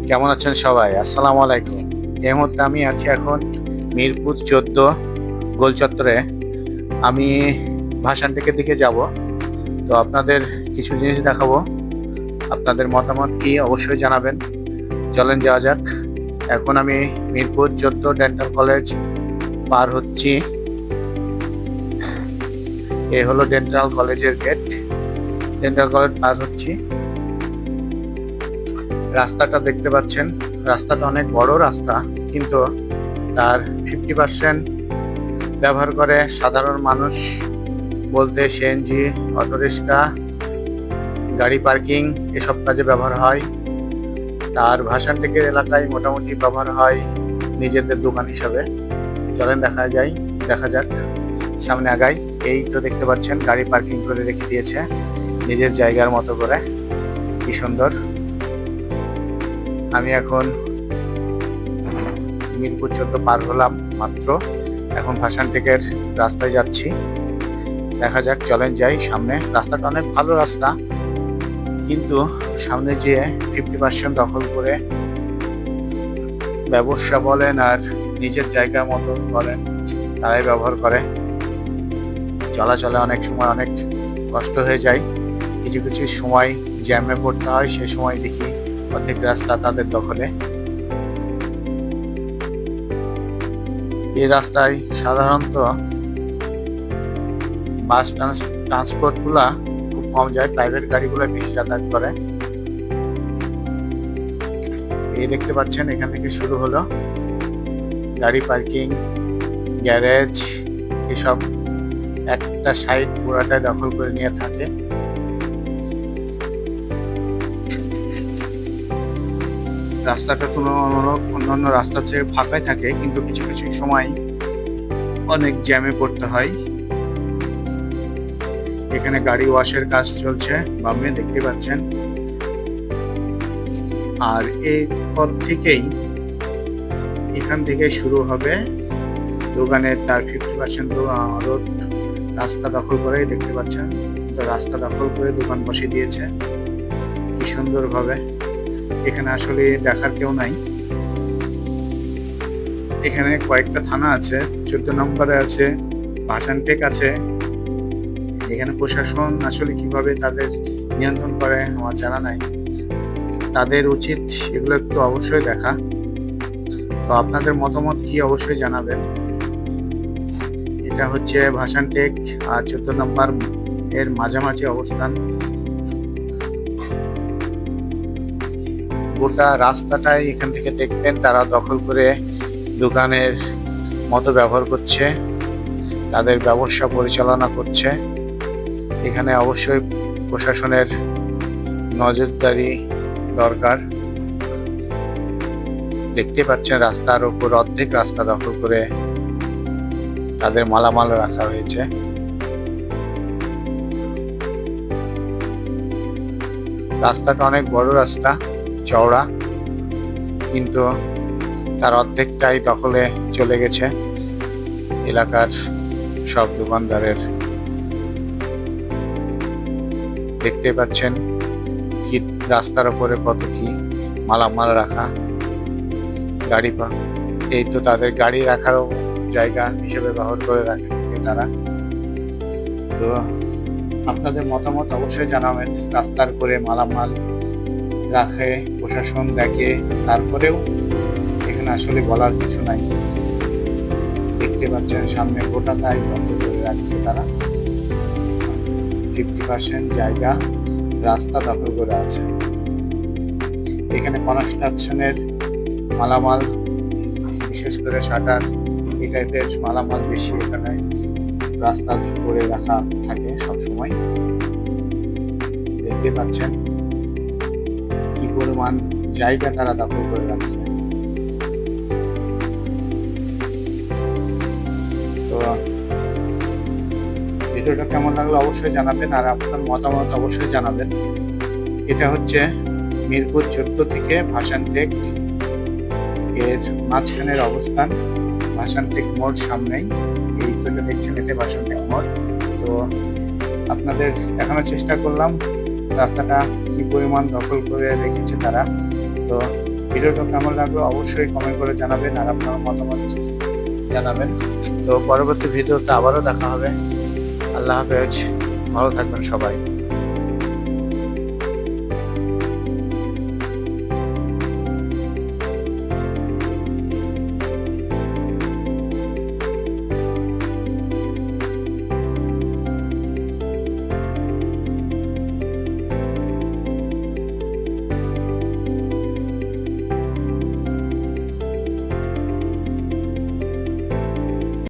কেমন আছেন সবাই? আসসালামু আলাইকুম। এই মুহূর্তে আমি আছি এখন মিরপুর ১৪ গোল চত্বরে। আমি ভাসানটেকের দিকে যাব। তো আপনাদের কিছু জিনিস দেখাবো। আপনাদের মতামত কি অবশ্যই জানাবেন। চলেন যাওয়া যাক। এখন আমি মিরপুর ১৪ ডেন্টাল কলেজ পার হচ্ছি। এ হলো ডেন্টাল কলেজের গেট। ডেন্টাল কলেজ পার হচ্ছি। রাস্তাটা দেখতে পাচ্ছেন, রাস্তাটা অনেক বড় রাস্তা, কিন্তু তার 50% ব্যবহার করে সাধারণ মানুষ, বলতে সিএনজি, অটোরিক্সা, গাড়ি পার্কিং এসব কাজে ব্যবহার হয়। তার ভাসানটেকের এলাকায় মোটামুটি ব্যবহার হয় নিজেদের দোকান হিসাবে। চলেন দেখা যাক, সামনে আগাই। এই তো দেখতে পাচ্ছেন গাড়ি পার্কিং করে রেখে দিয়েছে নিজের জায়গার মতো করে, কি সুন্দর। আমি এখন মিরপুর ১৪ পার হলাম মাত্র। এখন ভাসানটেকের রাস্তায় যাচ্ছি। দেখা যাক, চলেন যাই সামনে। রাস্তাটা অনেক ভালো রাস্তা, কিন্তু সামনে যেয়ে 50% দখল করে ব্যবসা বলেন আর নিজের জায়গা মতো বলেন তারাই ব্যবহার করে। চলাচলে অনেক সময় অনেক কষ্ট হয়ে যায়। কিছু কিছু সময় জ্যামে পড়তে হয়, সেই সময় দেখি অর্ধেক রাস্তা তাদের দখলে। এই রাস্তায় সাধারণত বাস ট্রান্সপোর্ট গুলা খুব কম যায়, প্রাইভেট গাড়িগুলো বেশি যাতায়াত করে। এই দেখতে পাচ্ছেন এখান থেকে শুরু হলো গাড়ি পার্কিং, গ্যারেজ, এসব একটা সাইড পুরাটাই দখল করে নিয়ে থাকে। রাস্তাটা কোনো অন্যান্য রাস্তা থেকে ফাঁকাই থাকে, কিন্তু কিছু কিছু সময় অনেক জ্যামে পড়তে হয়। এখানে গাড়ি ওয়াশের কাজ চলছে, বামে দেখতে পাচ্ছেন। আর এই পথ থেকেই, এখান থেকে শুরু হবে দোকানের। তার 50% রোড রাস্তা দখল করে দেখতে পাচ্ছেন। তো রাস্তা দখল করে দোকান বসিয়ে দিয়েছে কি সুন্দর ভাবে। এখানে আসলে দেখার কেউ নাই। এখানে কয়েকটা থানা আছে, 14 নম্বরে আছে, ভাসানটেক আছে। এখানে প্রশাসন আসলে কিভাবে তাদের নিয়ন্ত্রণ করে আমার জানা নাই। তাদের উচিত এগুলো একটু অবশ্যই দেখা। তো আপনাদের মতামত কি অবশ্যই জানাবেন। এটা হচ্ছে ভাসানটেক আর 14 নম্বর এর মাঝামাঝি অবস্থান। গোটা রাস্তাটাই এখান থেকে দেখবেন তারা দখল করে দোকানের মতো ব্যবহার করছে, তাদের ব্যবসা পরিচালনা করছে। এখানে অবশ্যই প্রশাসনের নজরদারি দরকার। দেখতে পাচ্ছেন রাস্তার উপর অর্ধেক রাস্তা দখল করে তাদের মালামাল রাখা হয়েছে। রাস্তাটা অনেক বড় রাস্তা, চওড়া, কিন্তু তার অর্ধেকটাই দখলে চলে গেছে এলাকার সব দোকানদারের। দেখতে পাচ্ছেন কি রাস্তার উপরে কত কি মালামাল রাখা, গাড়ি এই তো তাদের গাড়ি রাখারও জায়গা হিসেবে ব্যবহার করে রাখে তারা। তো আপনাদের মতামত অবশ্যই জানাবেন। রাস্তার করে মালামাল রাখে, প্রশাসন দেখে, তারপরেও এখানে আসলে বলার কিছু নাই। দেখতে পাচ্ছেন সামনে গোটাটাই বন্ধ করে রাখছে তারা। 50% জায়গা রাস্তা দখল করে আছে। এখানে কনস্ট্রাকশনের মালামাল, বিশেষ করে শাটার, এই টাইপের মালামাল বেশি এখানে রাস্তার করে রাখা থাকে সবসময়। দেখতে পাচ্ছেন কি পরিমাণ জায়গা তারা দখল করে রাখছে। তো ভিডিওটা কেমন লাগলো অবশ্যই জানাবেন, আর আপনার মতামত অবশ্যই জানাবেন। এটা হচ্ছে মিরপুর 14 থেকে ভাসানটেক এর মাঝখানের অবস্থান। ভাসানটেক মোড় সামনেই, এই তো দেখছেন, এতে ভাসানটেক মোড়। তো আপনাদের দেখানোর চেষ্টা করলাম রাস্তাটা কি পরিমাণ দখল করে রেখেছে তারা। তো ভিডিওটা কেমন লাগলো অবশ্যই কমেন্ট করে জানাবেন আর আপনার মতামত জানাবেন। তো পরবর্তী ভিডিওতে আবারও দেখা হবে। আল্লাহ হাফেজ, ভালো থাকবেন সবাই।